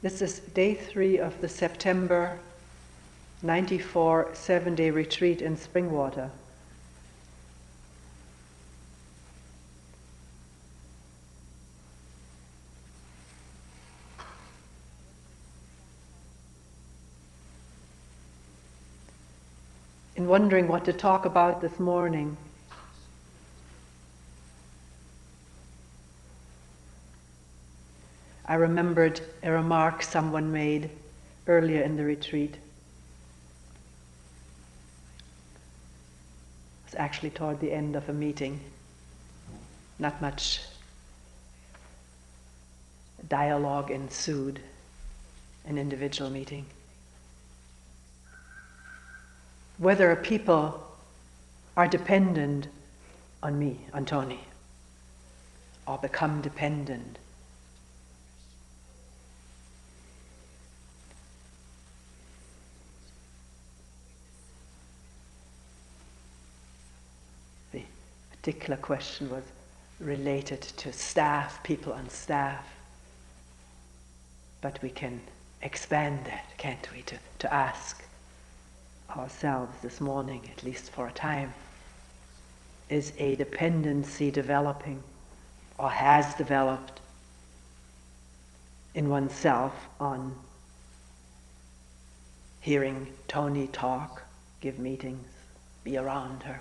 This is day 3 of the September 94 7-day retreat in Springwater. In wondering what to talk about this morning, I remembered a remark someone made earlier in the retreat. It was actually toward the end of a meeting. Not much dialogue ensued, an individual meeting. Whether people are dependent on me, on Toni, or become dependent. The particular question was related to staff, people on staff. But we can expand that, can't we, to ask ourselves this morning, at least for a time, is a dependency developing or has developed in oneself on hearing Toni talk, give meetings, be around her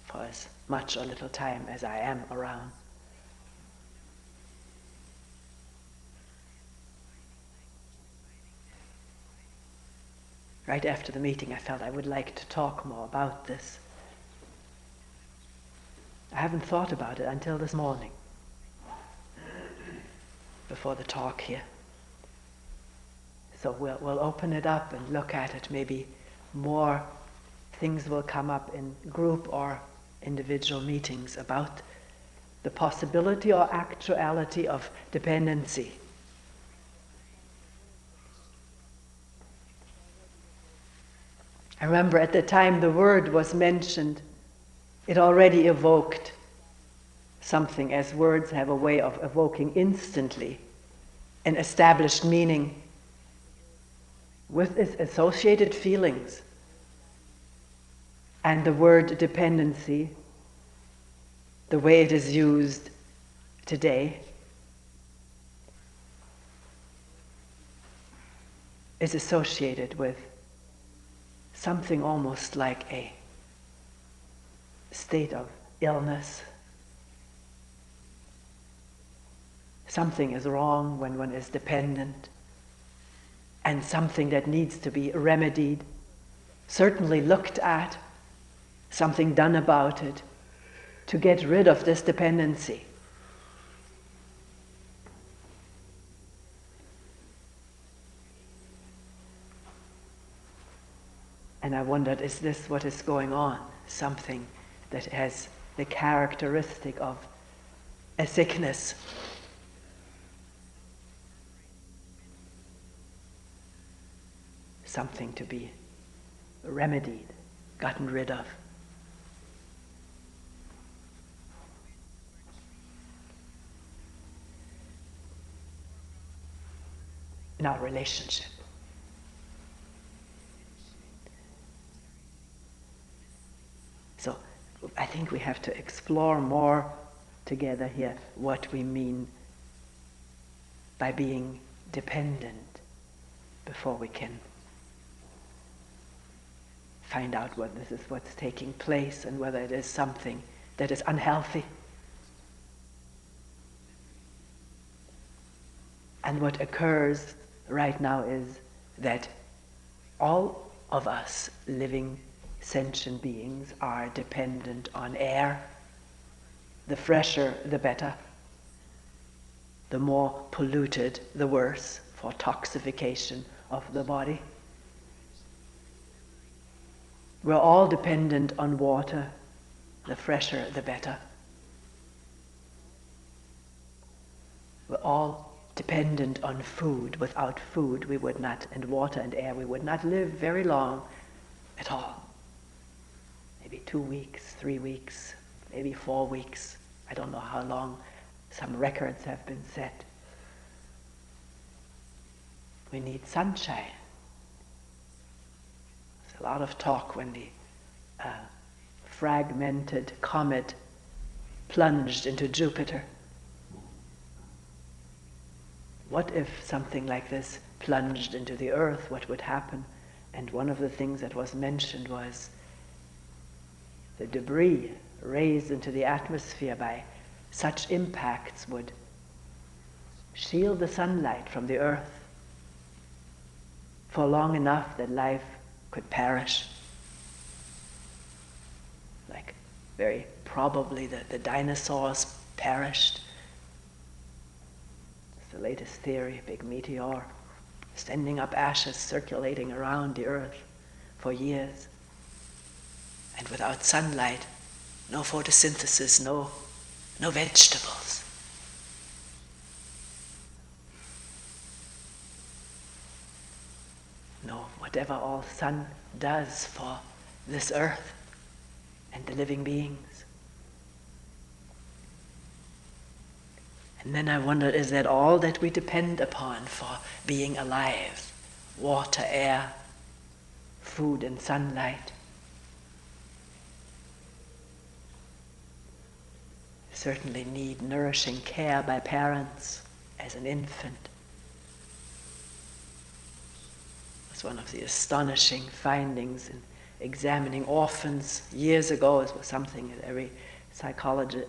for as much or little time as I am around. Right after the meeting, I felt I would like to talk more about this. I haven't thought about it until this morning, before the talk here. So we'll open it up and look at it. Maybe more things will come up in group or individual meetings about the possibility or actuality of dependency. I remember at the time the word was mentioned, it already evoked something, as words have a way of evoking instantly an established meaning with its associated feelings. And the word dependency, the way it is used today, is associated with something almost like a state of illness. Something is wrong when one is dependent, and something that needs to be remedied, certainly looked at, something done about it, to get rid of this dependency. And I wondered, is this what is going on? Something that has the characteristic of a sickness. Something to be remedied, gotten rid of. In our relationship. So I think we have to explore more together here what we mean by being dependent before we can find out whether this is what's taking place and whether it is something that is unhealthy. And what occurs right now is that all of us living sentient beings are dependent on air. The fresher, the better. The more polluted, the worse, for toxification of the body. We're all dependent on water. The fresher, the better. We're all dependent on food. Without food, we would not, and water and air, we would not live very long at all. Maybe 2 weeks, 3 weeks, maybe 4 weeks. I don't know how long. Some records have been set. We need sunshine. There's a lot of talk when the fragmented comet plunged into Jupiter. What if something like this plunged into the earth? What would happen? And one of the things that was mentioned was the debris raised into the atmosphere by such impacts would shield the sunlight from the earth for long enough that life could perish. Like very probably the dinosaurs perished. It's the latest theory, a big meteor sending up ashes, circulating around the earth for years. And without sunlight, no photosynthesis, no vegetables. No, whatever all sun does for this earth and the living beings. And then I wondered, is that all that we depend upon for being alive? Water, air, food and sunlight. Certainly need nourishing care by parents as an infant. It's one of the astonishing findings in examining orphans years ago. It was something that every psychology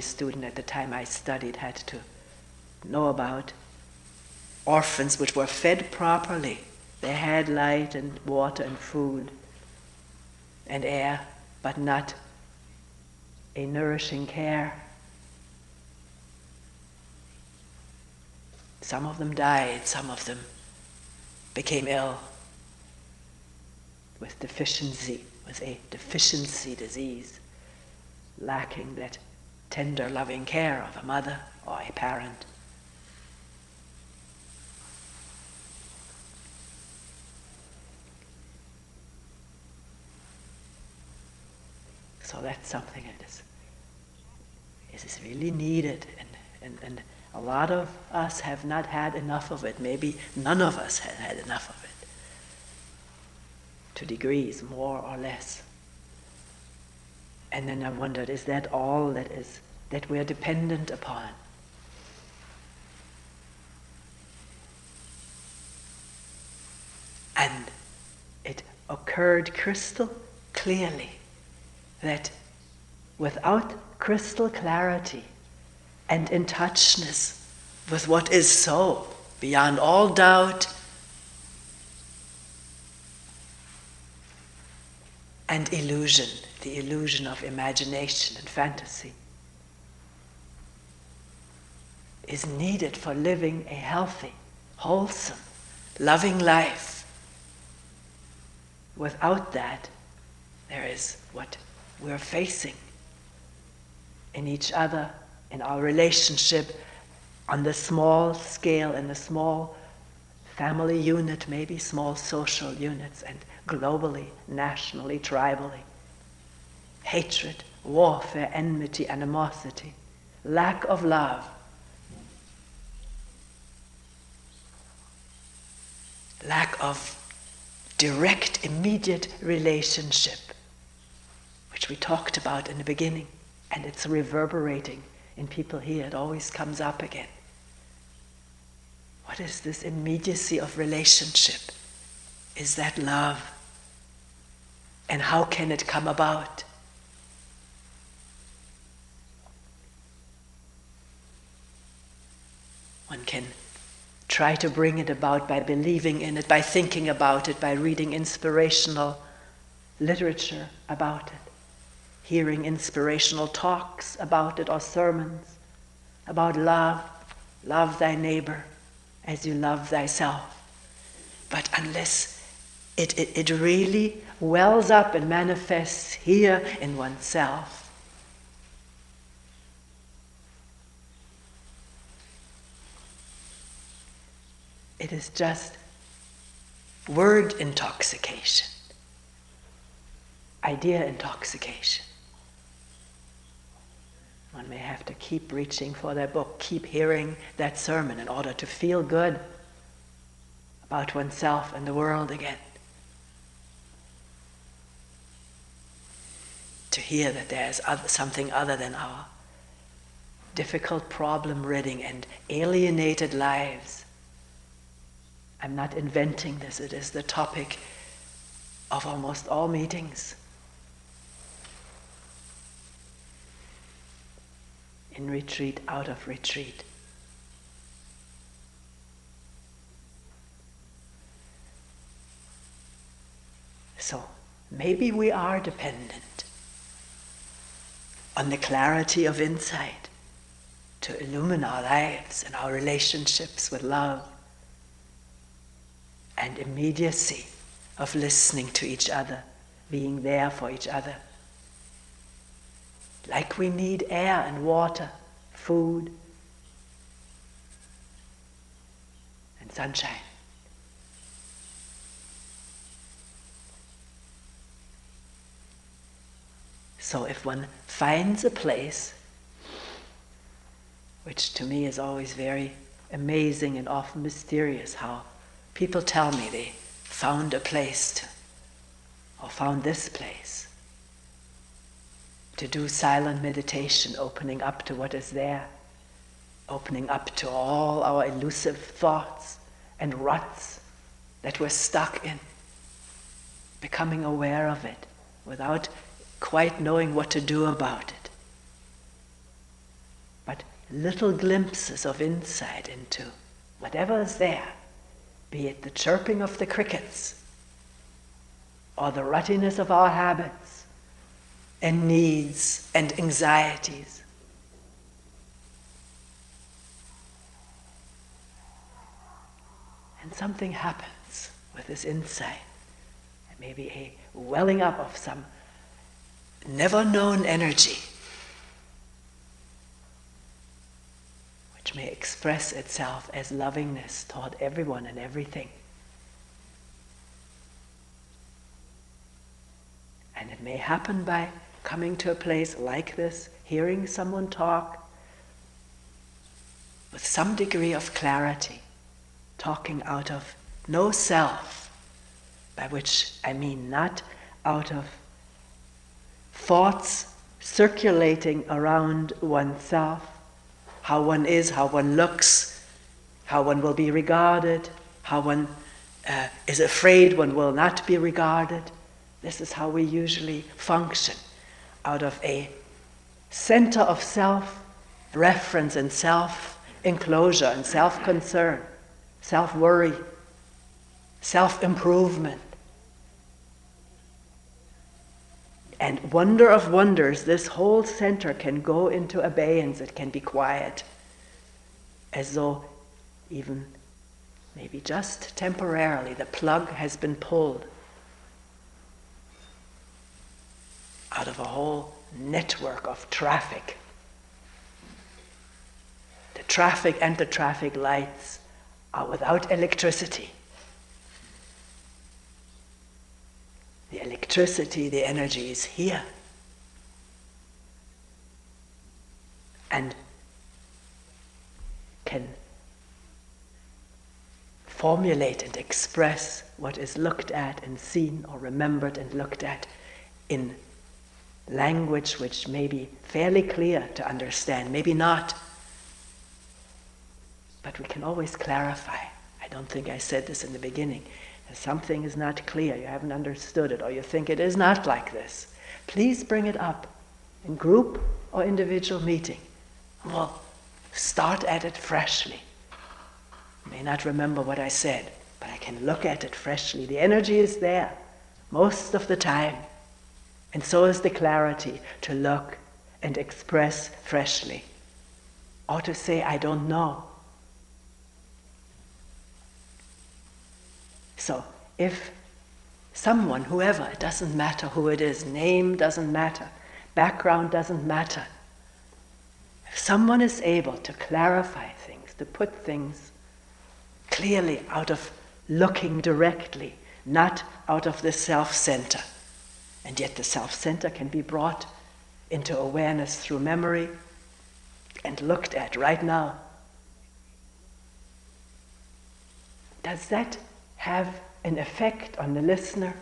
student at the time I studied had to know about. Orphans which were fed properly. They had light and water and food and air, but not a nourishing care. Some of them died, some of them became ill with a deficiency disease, lacking that tender, loving care of a mother or a parent. So that's something that is really needed, and a lot of us have not had enough of it. Maybe none of us have had enough of it, to degrees, more or less. And then I wondered, is that all that we're dependent upon? And it occurred crystal clearly that without crystal clarity and in touchness with what is so, beyond all doubt and illusion, the illusion of imagination and fantasy, is needed for living a healthy, wholesome, loving life. Without that, there is what we're facing in each other, in our relationship, on the small scale, in the small family unit, maybe small social units, and globally, nationally, tribally. Hatred, warfare, enmity, animosity, lack of love, lack of direct, immediate relationship, which we talked about in the beginning, and it's reverberating in people here. It always comes up again. What is this immediacy of relationship? Is that love? And how can it come about? One can try to bring it about by believing in it, by thinking about it, by reading inspirational literature about it, hearing inspirational talks about it or sermons about love. Love thy neighbor as you love thyself. But unless it really wells up and manifests here in oneself, it is just word intoxication, idea intoxication. One may have to keep reaching for that book, keep hearing that sermon in order to feel good about oneself and the world again. To hear that there's something other than our difficult, problem-ridding and alienated lives. I'm not inventing this, it is the topic of almost all meetings. In retreat, out of retreat. So, maybe we are dependent on the clarity of insight to illumine our lives and our relationships with love, and immediacy of listening to each other, being there for each other. Like we need air and water, food, and sunshine. So if one finds a place, which to me is always very amazing and often mysterious, how people tell me they found a place or found this place to do silent meditation, opening up to what is there, opening up to all our elusive thoughts and ruts that we're stuck in, becoming aware of it without quite knowing what to do about it. But little glimpses of insight into whatever is there, be it the chirping of the crickets, or the ruttiness of our habits, and needs, and anxieties. And something happens with this insight. Maybe a welling up of some never-known energy, which may express itself as lovingness toward everyone and everything. And it may happen by coming to a place like this, hearing someone talk with some degree of clarity, talking out of no self, by which I mean not out of thoughts circulating around oneself, how one is, how one looks, how one will be regarded, how one is afraid one will not be regarded. This is how we usually function, out of a center of self-reference and self-enclosure and self-concern, self-worry, self-improvement. And wonder of wonders, this whole center can go into abeyance, it can be quiet, as though even maybe just temporarily the plug has been pulled out of a whole network of traffic. The traffic and the traffic lights are without electricity. The electricity, the energy is here. And can formulate and express what is looked at and seen or remembered and looked at in language which may be fairly clear to understand, maybe not. But we can always clarify. I don't think I said this in the beginning. If something is not clear, you haven't understood it, or you think it is not like this, please bring it up in group or individual meeting. We'll start at it freshly. I may not remember what I said, but I can look at it freshly. The energy is there most of the time. And so is the clarity to look and express freshly. Or to say, I don't know. So, if someone, whoever, it doesn't matter who it is, name doesn't matter, background doesn't matter. If someone is able to clarify things, to put things clearly out of looking directly, not out of the self-center, and yet the self-center can be brought into awareness through memory and looked at right now. Does that have an effect on the listener.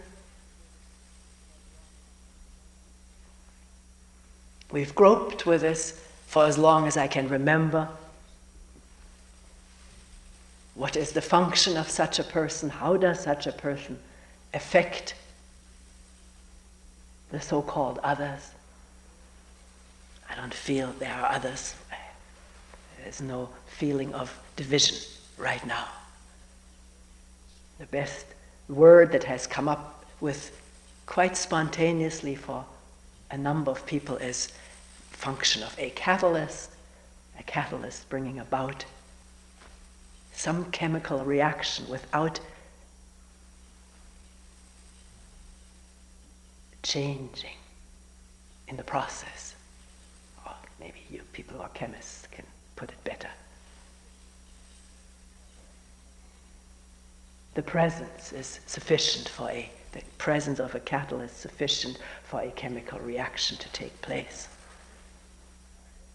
We've groped with this for as long as I can remember. What is the function of such a person? How does such a person affect the so-called others? I don't feel there are others. There's no feeling of division right now. The best word that has come up with quite spontaneously for a number of people is function of a catalyst bringing about some chemical reaction without changing in the process. Or maybe you people who are chemists can put it better. The presence is sufficient the presence of a catalyst sufficient for a chemical reaction to take place.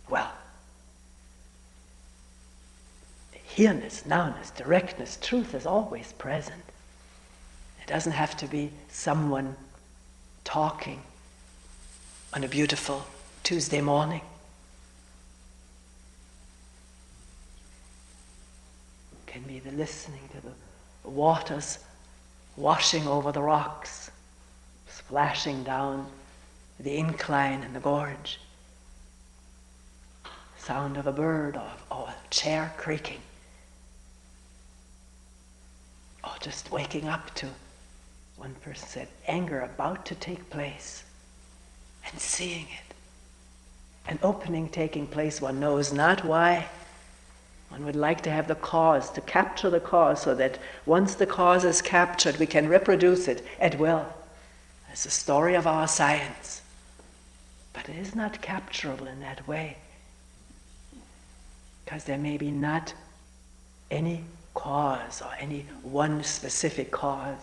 Well, here-ness, now-ness, directness, truth is always present. It doesn't have to be someone talking on a beautiful Tuesday morning. It can be the listening to the waters washing over the rocks, splashing down the incline and the gorge. Sound of a bird or a chair creaking. Or just waking up to, one person said, anger about to take place and seeing it. An opening taking place, one knows not why. One would like to have the cause, to capture the cause so that once the cause is captured, we can reproduce it at will. It's the story of our science. But it is not capturable in that way. Because there may be not any cause or any one specific cause.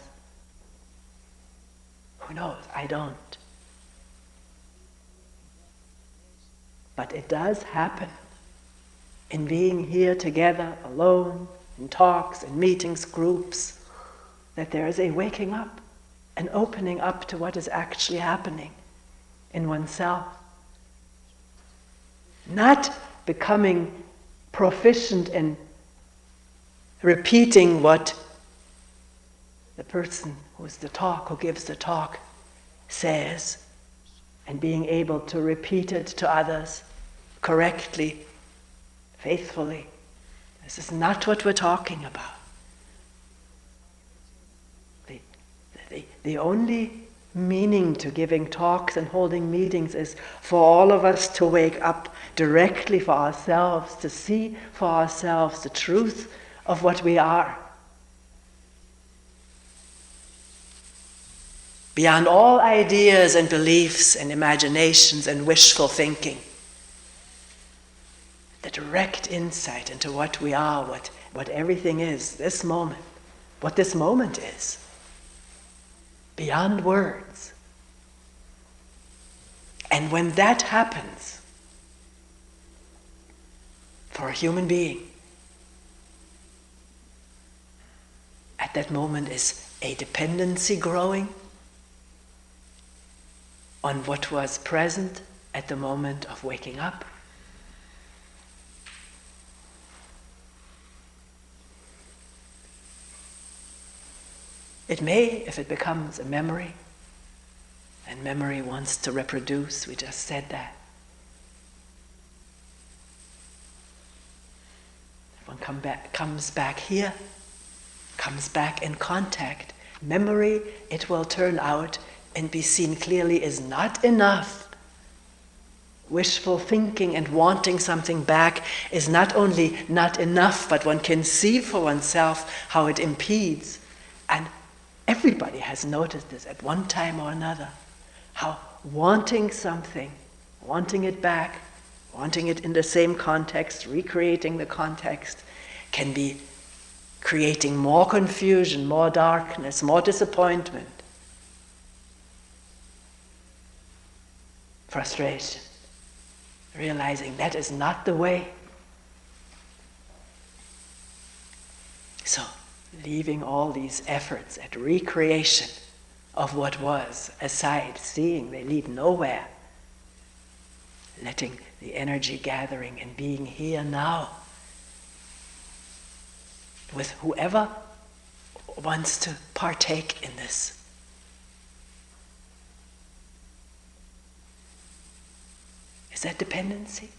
Who knows? I don't. But it does happen in being here together, alone, in talks, in meetings, groups, that there is a waking up, an opening up to what is actually happening in oneself. Not becoming proficient in repeating what the person who gives the talk says, and being able to repeat it to others correctly, faithfully. This is not what we're talking about. The only meaning to giving talks and holding meetings is for all of us to wake up directly for ourselves, to see for ourselves the truth of what we are. Beyond all ideas and beliefs and imaginations and wishful thinking. The direct insight into what we are, what everything is, this moment, what this moment is. Beyond words. And when that happens, for a human being, at that moment is a dependency growing on what was present at the moment of waking up. It may, if it becomes a memory, and memory wants to reproduce, we just said that. If one comes back here, comes back in contact, memory, it will turn out and be seen clearly, is not enough. Wishful thinking and wanting something back is not only not enough, but one can see for oneself how it impedes. And everybody has noticed this at one time or another, how wanting something, wanting it back, wanting it in the same context, recreating the context, can be creating more confusion, more darkness, more disappointment, frustration, realizing that is not the way. So, leaving all these efforts at recreation of what was aside, seeing they lead nowhere, letting the energy gathering and being here now with whoever wants to partake in this. Is that dependency?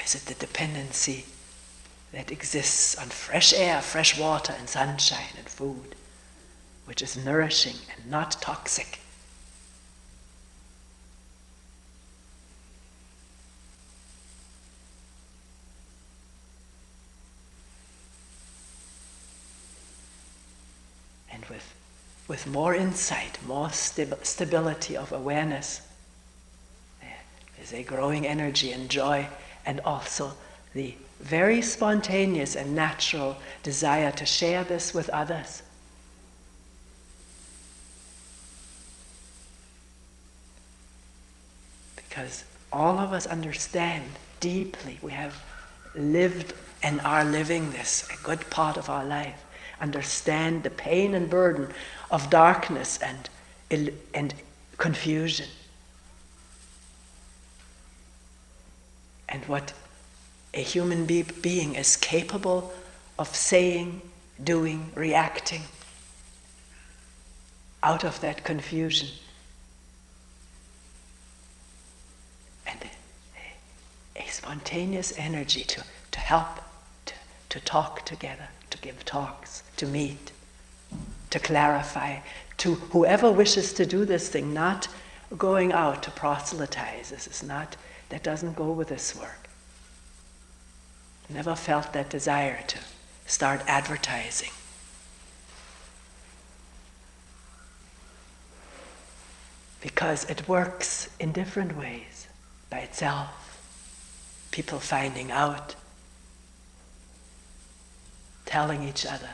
Is it the dependency that exists on fresh air, fresh water, and sunshine and food, which is nourishing and not toxic? And with more insight, more stability of awareness, there is a growing energy and joy, and also the very spontaneous and natural desire to share this with others. Because all of us understand deeply, we have lived and are living this, a good part of our life, understand the pain and burden of darkness and confusion. And what a human being is capable of saying, doing, reacting out of that confusion. And a spontaneous energy to help, to talk together, to give talks, to meet, to clarify, to whoever wishes to do this thing, not going out to proselytize. That doesn't go with this work. Never felt that desire to start advertising. Because it works in different ways, by itself. People finding out, telling each other,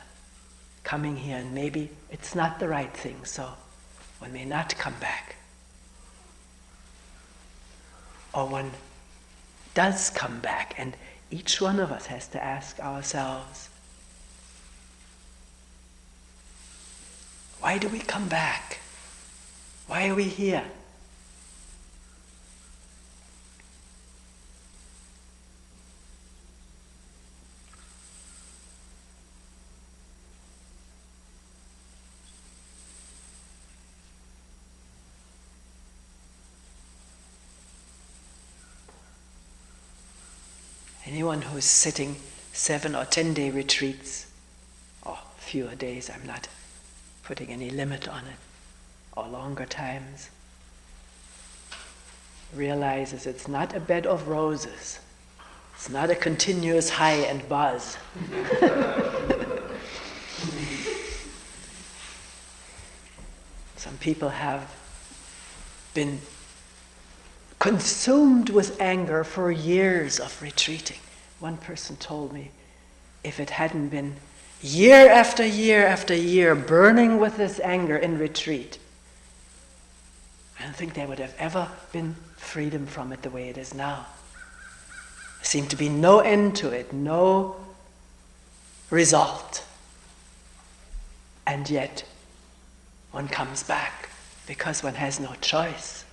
coming here, and maybe it's not the right thing, so one may not come back. Or one does come back, and each one of us has to ask ourselves, why do we come back? Why are we here? Anyone who's sitting 7 or 10 day retreats, or fewer days, I'm not putting any limit on it, or longer times, realizes it's not a bed of roses. It's not a continuous high and buzz. Some people have been consumed with anger for years of retreating. One person told me, if it hadn't been year after year after year burning with this anger in retreat, I don't think there would have ever been freedom from it the way it is now. There seemed to be no end to it, no result. And yet, one comes back because one has no choice.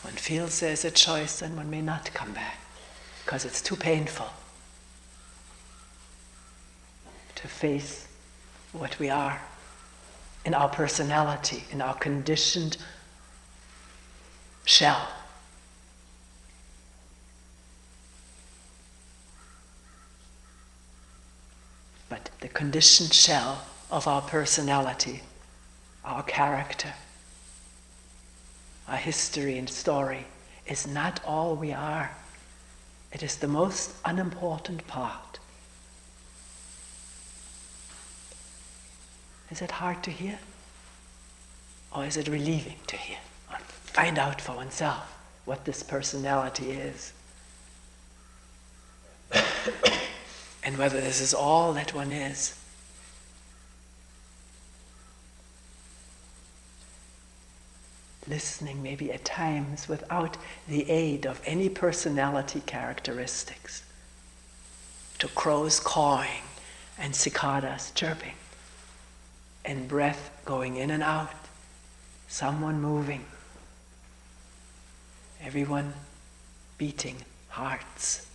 One feels there's a choice and one may not come back because it's too painful to face what we are in our personality, in our conditioned shell. But the conditioned shell of our personality, our character, our history and story is not all we are. It is the most unimportant part. Is it hard to hear? Or is it relieving to hear? Or find out for oneself. what this personality is. And whether this is all that one is. Listening maybe at times without the aid of any personality characteristics, to crows cawing and cicadas chirping, and breath going in and out, someone moving, everyone beating hearts.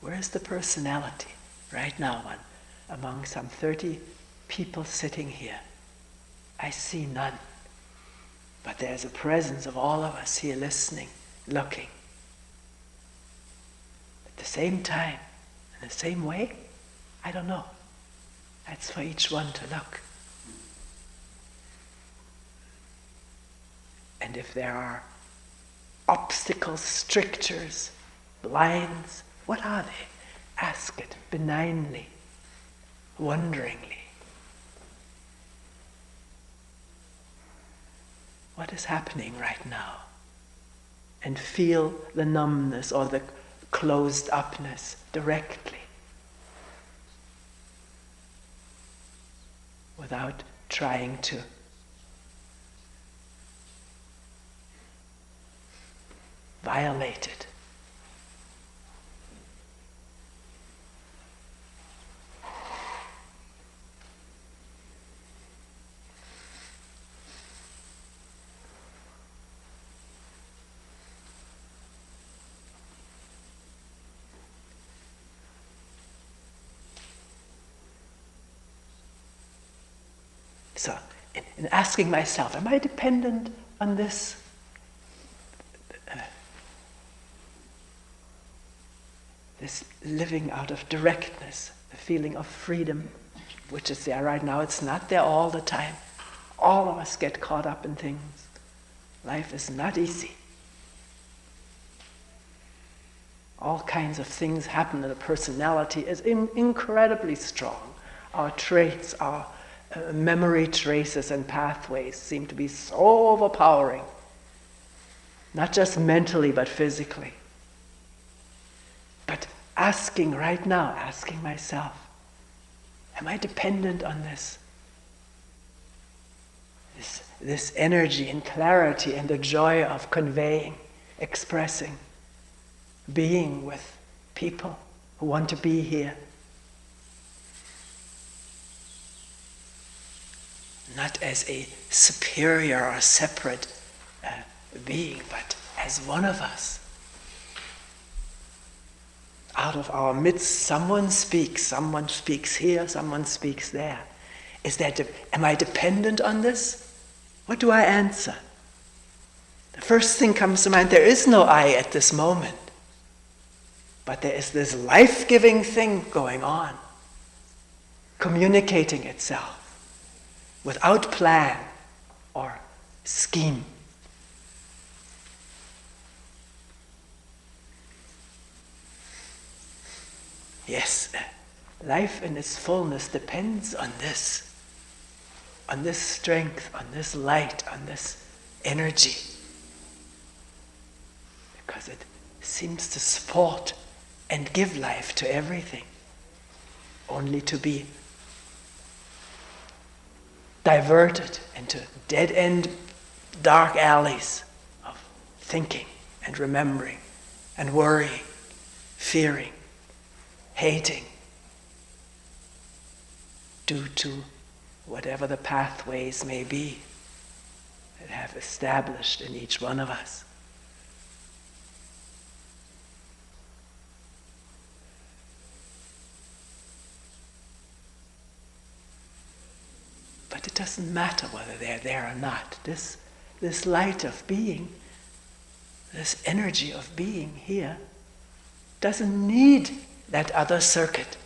Where is the personality right now among some 30 people sitting here? I see none. But there's a presence of all of us here listening, looking. At the same time, in the same way, I don't know. That's for each one to look. And if there are obstacles, strictures, blinds, what are they? Ask it benignly, wonderingly. What is happening right now? And feel the numbness or the closed upness directly, without trying to violate it. So, in asking myself, am I dependent on this? This living out of directness, the feeling of freedom, which is there right now. It's not there all the time. All of us get caught up in things. Life is not easy. All kinds of things happen, and the personality is incredibly strong. Our traits, our memory traces and pathways seem to be so overpowering, not just mentally but physically. But asking right now, asking myself, am I dependent on this? This energy and clarity and the joy of conveying, expressing, being with people who want to be here. Not as a superior or separate being, but as one of us. Out of our midst, someone speaks here, someone speaks there. Am I dependent on this? What do I answer? The first thing comes to mind, there is no I at this moment. But there is this life-giving thing going on, communicating itself, without plan or scheme. Yes, life in its fullness depends on this strength, on this light, on this energy. Because it seems to support and give life to everything, only to be diverted into dead-end dark alleys of thinking and remembering and worrying, fearing, hating, due to whatever the pathways may be that have established in each one of us. But it doesn't matter whether they're there or not. This light of being, this energy of being here, doesn't need that other circuit.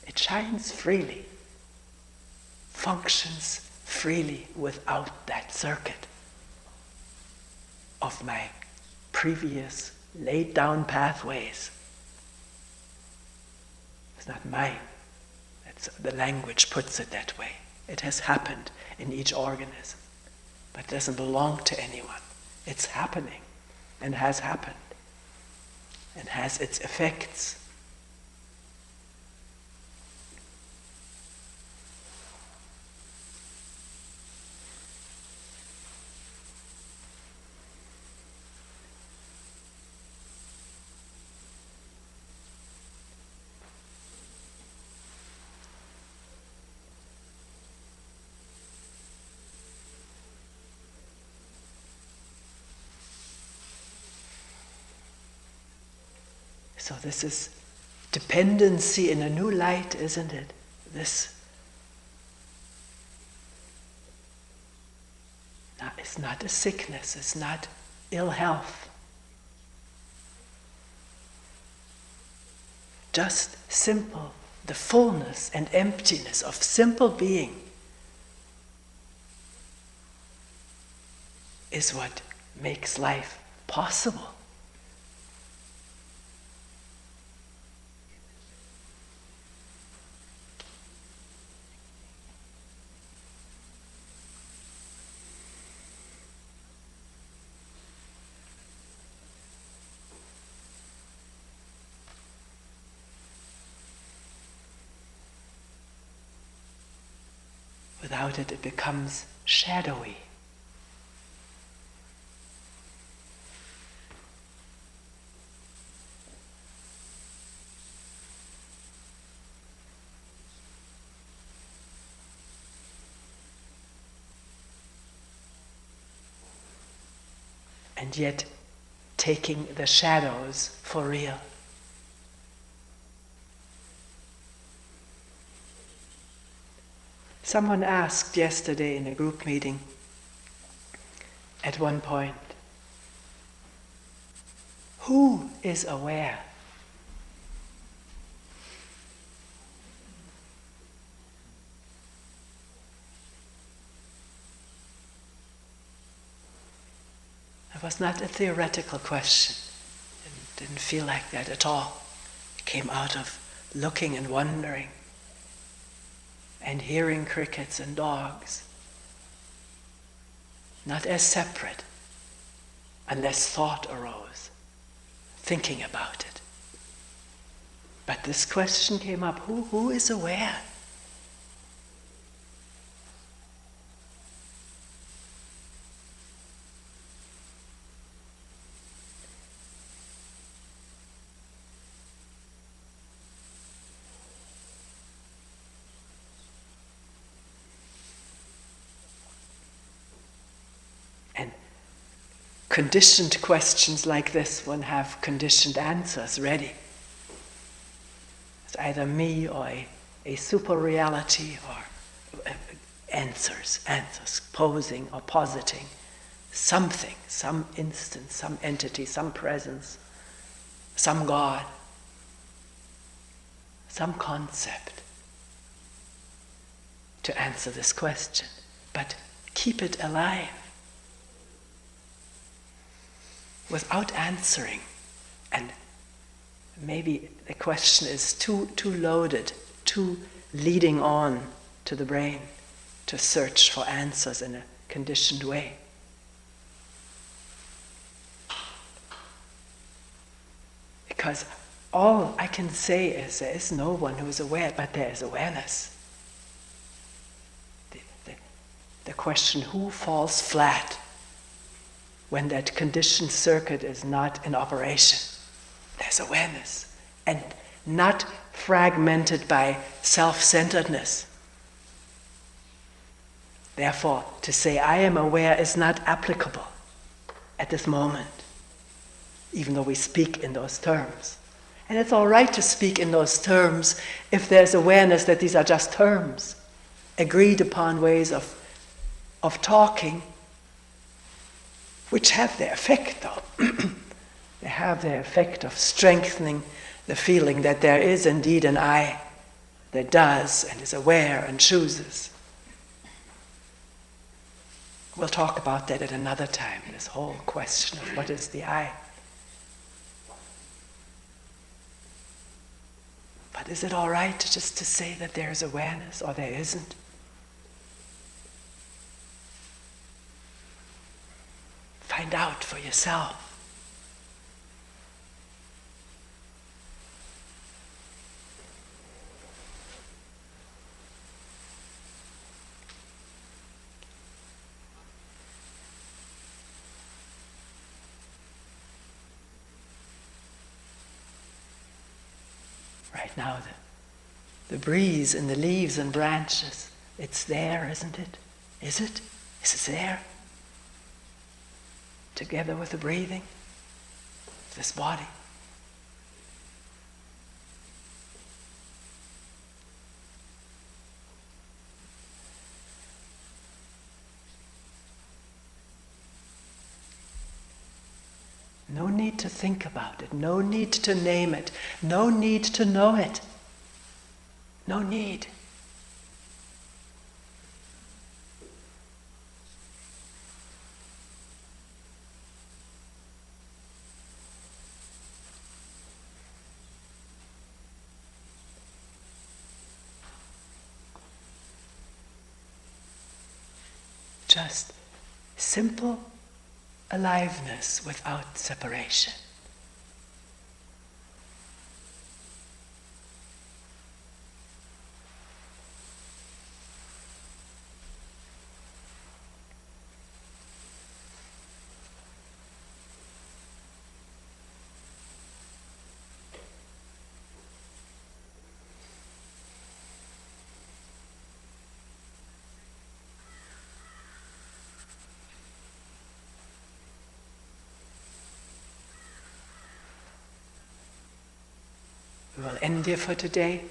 It shines freely, functions freely without that circuit of my previous laid down pathways. It's not mine. The language puts it that way. It has happened in each organism, but it doesn't belong to anyone. It's happening and has happened and has its effects. So this is dependency in a new light, isn't it? This is not a sickness, it's not ill health. Just simple, the fullness and emptiness of simple being is what makes life possible. Without it, it becomes shadowy. And yet, taking the shadows for real. Someone asked yesterday in a group meeting, at one point, who is aware? It was not a theoretical question. It didn't feel like that at all. It came out of looking and wondering and hearing crickets and dogs, not as separate, unless thought arose, thinking about it. But this question came up, who is aware? Conditioned questions like this one have conditioned answers ready. It's either me or a super reality or answers, posing or positing something, some instance, some entity, some presence, some God, some concept to answer this question. But keep it alive. Without answering, and maybe the question is too loaded, too leading on to the brain to search for answers in a conditioned way. Because all I can say is there is no one who is aware, but there is awareness. The question, who falls flat when that conditioned circuit is not in operation? There's awareness, and not fragmented by self-centeredness. Therefore, to say I am aware is not applicable at this moment, even though we speak in those terms. And it's all right to speak in those terms if there's awareness that these are just terms, agreed upon ways of talking, which have their effect, though. They have their effect of strengthening the feeling that there is indeed an I that does and is aware and chooses. We'll talk about that at another time, this whole question of what is the I. But But is it all right just to say that there's awareness or there isn't? Find out for yourself. Right now, the breeze in the leaves and branches, it's there, isn't it? Is it? Is it there? Together with the breathing of this body. No need to think about it, no need to name it, no need to know it. No need. Just simple aliveness without separation. We will end here for today.